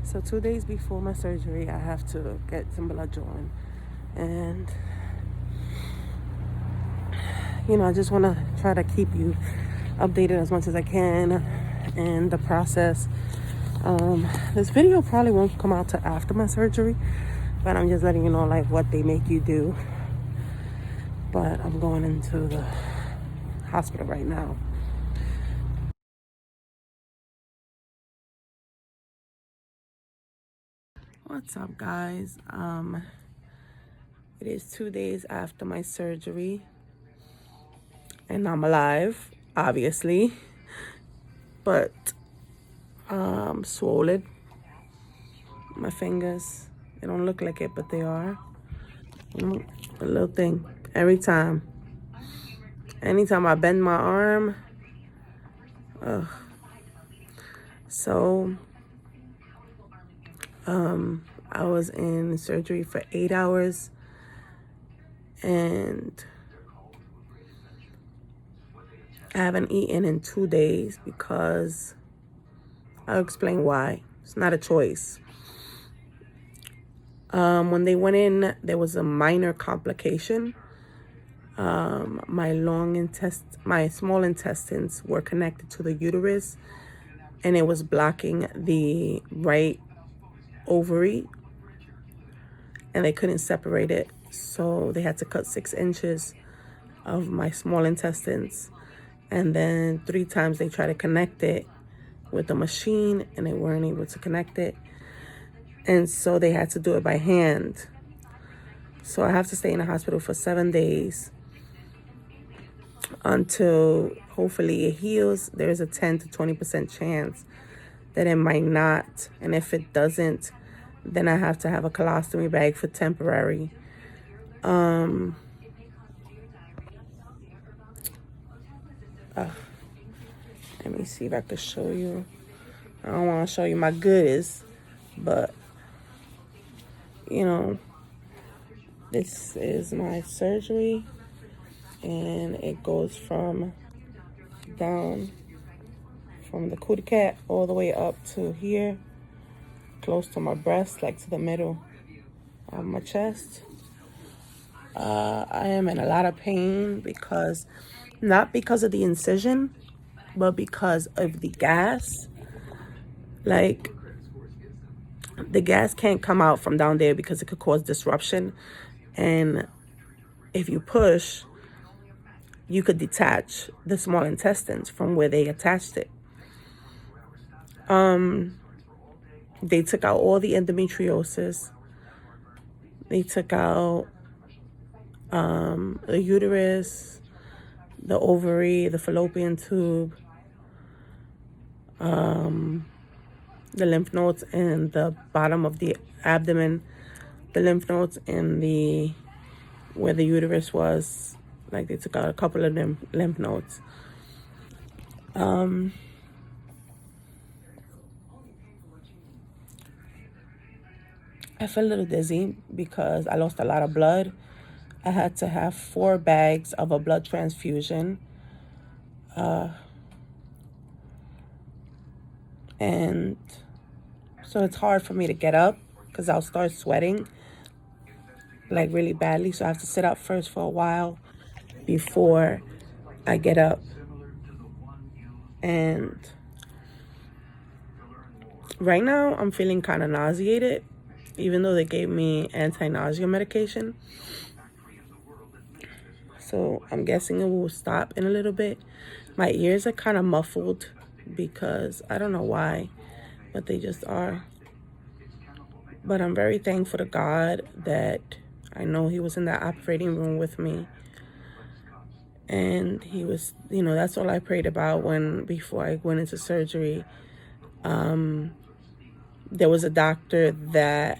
So 2 days before my surgery, I have to get some blood drawn. And, I just want to try to keep you updated as much as I can in the process. This video probably won't come out till after my surgery, but I'm just letting you know like what they make you do. But I'm going into the hospital right now. What's up, guys? It is 2 days after my surgery, and I'm alive, obviously, but swollen. My fingers, they don't look like it, but they are. A little thing. Anytime I bend my arm, ugh. So, I was in surgery for 8 hours, and I haven't eaten in 2 days because I'll explain why. It's not a choice. When they went in, there was a minor complication. My small intestines were connected to the uterus, and it was blocking the right ovary, and they couldn't separate it. So they had to cut 6 inches of my small intestines. And then 3 times they tried to connect it with the machine, and they weren't able to connect it. And so they had to do it by hand. So I have to stay in the hospital for 7 days until hopefully it heals. There's a 10 to 20% chance that it might not. And if it doesn't, then I have to have a colostomy bag for temporary. Let me see if I can show you. I don't want to show you my goodies, but this is my surgery, and it goes from down from the cootie cat all the way up to here, close to my breast, like to the middle of my chest. I am in a lot of pain not because of the incision, but because of the gas. Like, the gas can't come out from down there because it could cause disruption. And if you push, you could detach the small intestines from where they attached it. They took out all the endometriosis. They took out the uterus, the ovary, the fallopian tube, the lymph nodes in the bottom of the abdomen, the lymph nodes in where the uterus was. Like, they took out a couple of them lymph nodes. I feel a little dizzy because I lost a lot of blood. I had to have 4 bags of a blood transfusion. And so it's hard for me to get up because I'll start sweating like really badly. So I have to sit up first for a while before I get up. And right now I'm feeling kind of nauseated, even though they gave me anti-nausea medication. So I'm guessing it will stop in a little bit. My ears are kind of muffled because I don't know why, but they just are. But I'm very thankful to God that I know he was in that operating room with me. And he was, that's all I prayed about before I went into surgery. There was a doctor that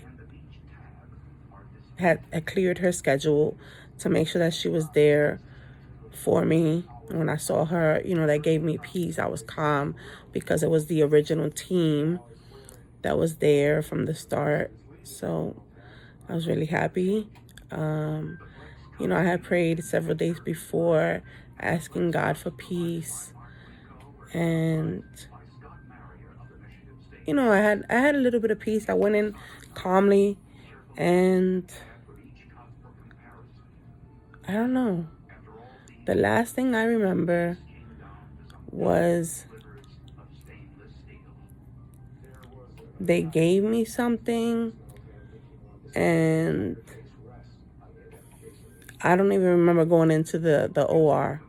had cleared her schedule to make sure that she was there for me. And when I saw her, that gave me peace. I was calm because it was the original team that was there from the start. So I was really happy. I had prayed several days before, asking God for peace. And I had a little bit of peace. I went in calmly, and I don't know. The last thing I remember was they gave me something, and I don't even remember going into the OR.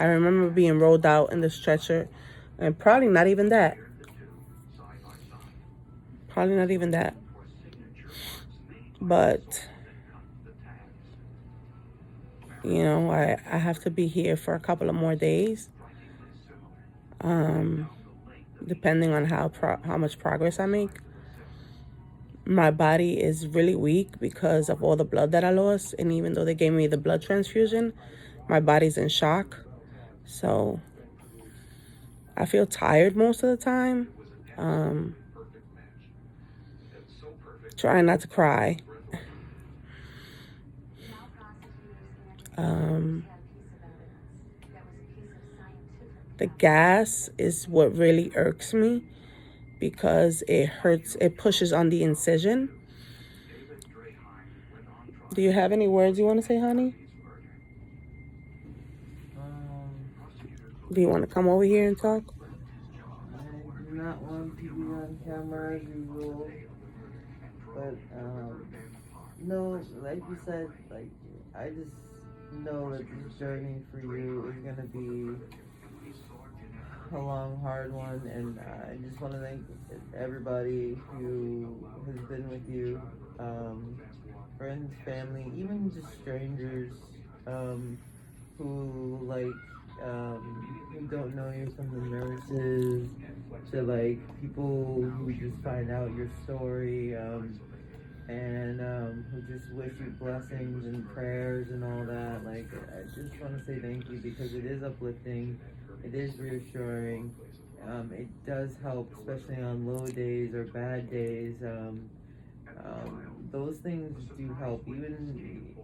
I remember being rolled out in the stretcher, and probably not even that. Probably not even that. But, I have to be here for a couple of more days. Depending on how much progress I make. My body is really weak because of all the blood that I lost. And even though they gave me the blood transfusion, my body's in shock. So I feel tired most of the time. Trying not to cry. The gas is what really irks me because it hurts. It pushes on the incision. Do you have any words you want to say, honey? Do you want to come over here and talk? I do not want to be on camera as usual, but no, like you said, like I just know that this journey for you is gonna be a long, hard one, and I just want to thank everybody who has been with you, friends, family, even just strangers, who who don't know you, from the nurses to like people who just find out your story, and who just wish you blessings and prayers and all that. Like, I just want to say thank you, because it is uplifting, it is reassuring, it does help, especially on low days or bad days. Those things do help, even,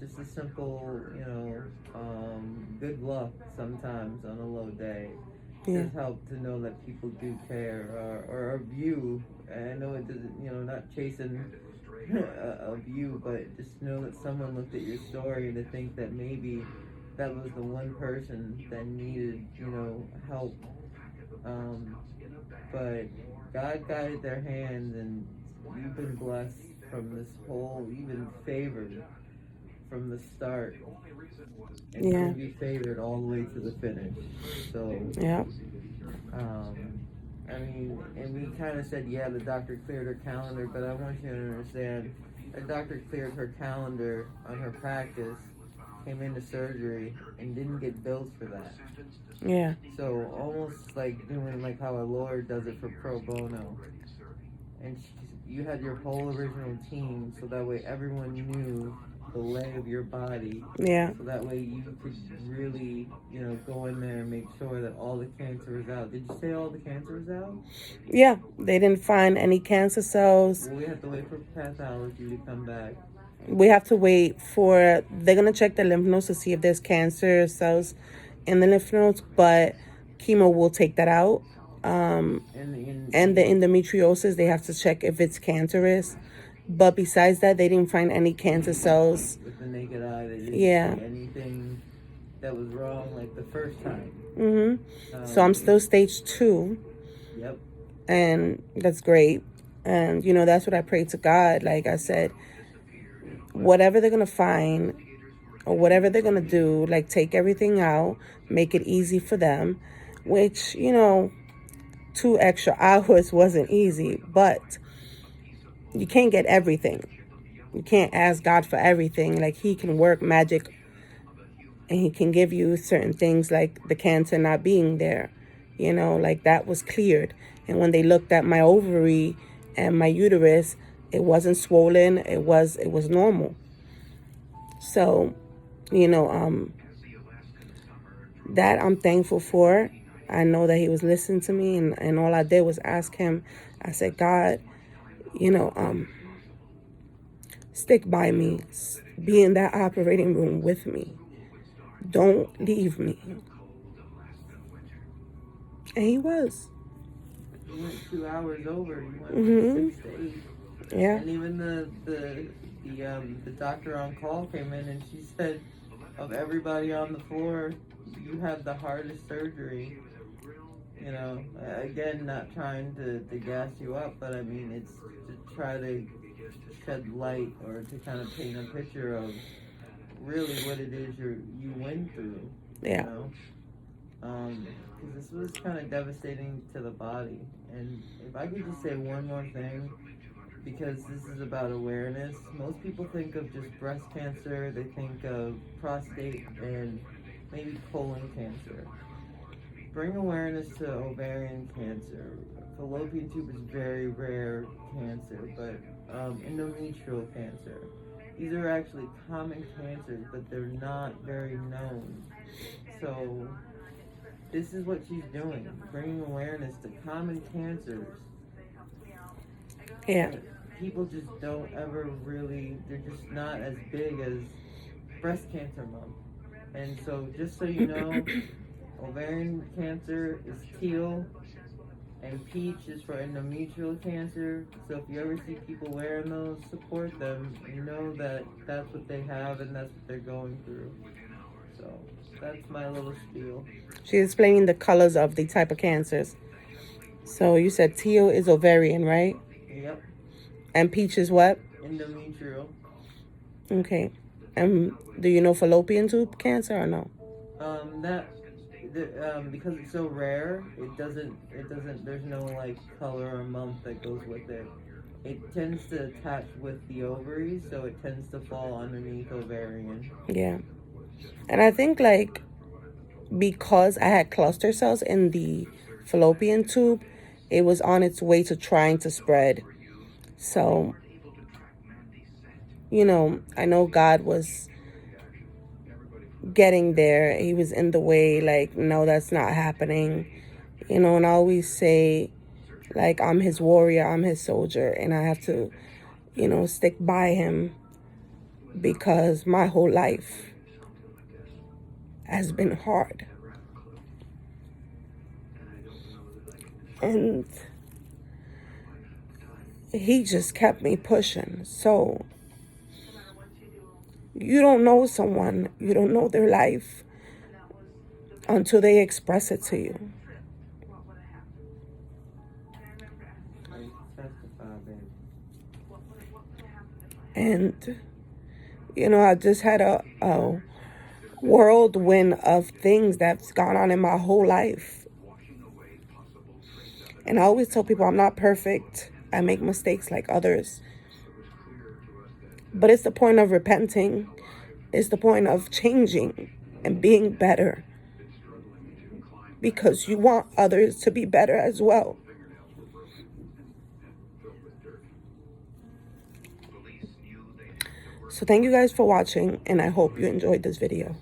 just a simple, good luck sometimes on a low day. Yeah. Does help to know that people do care, or of you. I know it doesn't, not chasing of you, but just know that someone looked at your story and to think that maybe that was the one person that needed, help. But God guided their hands, and you've been blessed from this whole, you've been favored from the start, and Yeah. you'll be favored all the way to the finish. So, Yeah. I mean, and we kind of said, yeah, the doctor cleared her calendar, but I want you to understand, the doctor cleared her calendar on her practice, came into surgery, and didn't get billed for that. Yeah. So almost like doing like how a lawyer does it for pro bono. And you had your whole original team, so that way everyone knew the lay of your body. Yeah. So that way you could really, go in there and make sure that all the cancer is out. Did you say all the cancer is out? Yeah. They didn't find any cancer cells. Well, we have to wait for pathology to come back. We have to wait for, they're going to check the lymph nodes to see if there's cancer cells in the lymph nodes, but chemo will take that out. And the endometriosis, they have to check if it's cancerous. But besides that, they didn't find any cancer cells. With the naked eye, they didn't see anything that was wrong like the first time. So I'm still stage 2. Yep. And that's great. And, that's what I prayed to God. Like I said, whatever they're going to find or whatever they're going to do, like take everything out, make it easy for them, which, 2 extra hours wasn't easy, but you can't get everything. You can't ask God for everything. Like, he can work magic, and he can give you certain things, like the cancer not being there, like that was cleared. And when they looked at my ovary and my uterus, it wasn't swollen. It was normal. So, that I'm thankful for. I know that he was listening to me, and all I did was ask him. I said, God, stick by me. Be in that operating room with me. Don't leave me. And he was. He went 2 hours over. He went Mm-hmm. 6 to 8. Yeah. And even the doctor on call came in and she said, of everybody on the floor, you had the hardest surgery. You know, again, not trying to gas you up, but I mean, it's to try to shed light or to kind of paint a picture of really what it is you went through. Yeah. You know, because this was kind of devastating to the body. And if I could just say one more thing, because this is about awareness. Most people think of just breast cancer, they think of prostate and maybe colon cancer. Bring awareness to ovarian cancer. Fallopian tube is very rare cancer, but endometrial cancer. These are actually common cancers, but they're not very known. So this is what she's doing, bringing awareness to common cancers. Yeah. People just don't ever really, they're just not as big as breast cancer month. And so just so you know, ovarian cancer is teal and peach is for endometrial cancer. So if you ever see people wearing those, support them. You know that that's what they have and that's what they're going through. So that's my little spiel. She's explaining the colors of the type of cancers. So you said teal is ovarian, right? Yep. And peach is what? Endometrial. Okay. And do you know fallopian tube cancer or no? Because it's so rare, it doesn't, there's no like color or month that goes with it. It tends to attach with the ovaries, so it tends to fall underneath ovarian. Yeah. And I think like because I had cluster cells in the fallopian tube, it was on its way to trying to spread. So, you know, I know God was getting there. He was in the way, like, no, that's not happening. You know, and I always say, like, I'm his warrior, I'm his soldier, and I have to, you know, stick by him because my whole life has been hard. And he just kept me pushing. So you don't know someone, you don't know their life until they express it to you. And, you know, I just had a whirlwind of things that's gone on in my whole life. And I always tell people I'm not perfect. I make mistakes like others. But it's the point of repenting. It's the point of changing and being better. Because you want others to be better as well. So thank you guys for watching, and I hope you enjoyed this video.